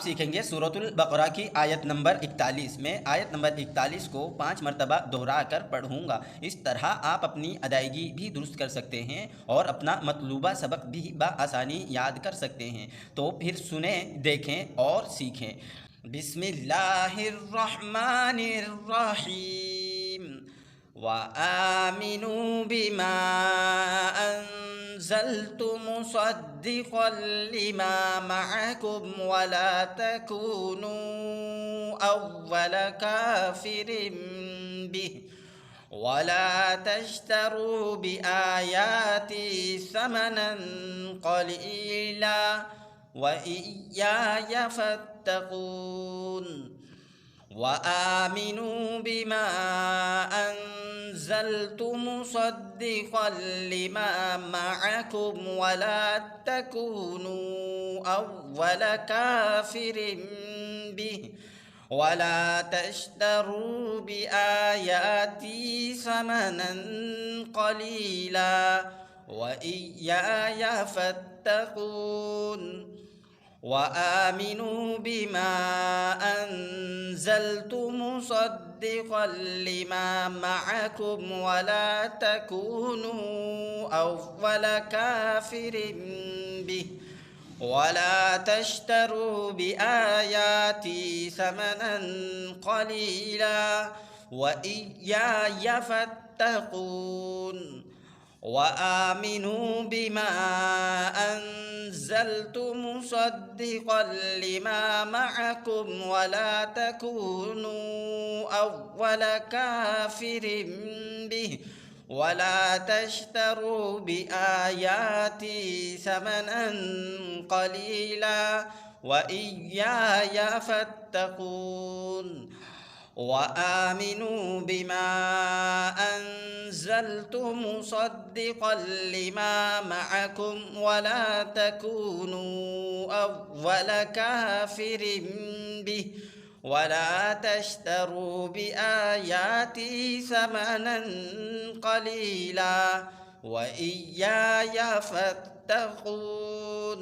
सीखेंगे सूरतुल बकरा की आयत नंबर 41 में। आयत नंबर 41 को 5 मरतबा दोहरा कर पढ़ूंगा। इस तरह आप अपनी अदायगी भी दुरुस्त कर सकते हैं और अपना मतलूबा सबक भी बआसानी याद कर सकते हैं। तो फिर सुने, देखें और सीखें। बिस्मिल्लाहिर्रहमानिर्रहीम। व आमिनू बिमा أنزلت مصدقا لما معكم ولا تكونوا أول كافر به ولا تشتروا بآياتي ثمنا قليلا وإياي فاتقون. وآمنوا بما أنزلت مصدقا لما معكم ولا تكونوا أول كافر به ولا تشتروا بآياتي ثمنا قليلا وإياي فاتقون. وآمنوا بما أنزلت مصدقا لما معكم ولا تكونوا أول كافر به ولا تشتروا بآياتي ثمنا قليلا وإياي فاتقون. وآمنوا بما أنزلت مصدقا لما معكم ولا تكونوا أول كافر به ولا تشتروا بآياتي ثمنا قليلا وإياي فاتقون. وآمنوا بما أنزلت مصدقا لما معكم ولا تكونوا أول كافر به ولا تشتروا بآياتي ثمنا قليلا وإياي فاتقون.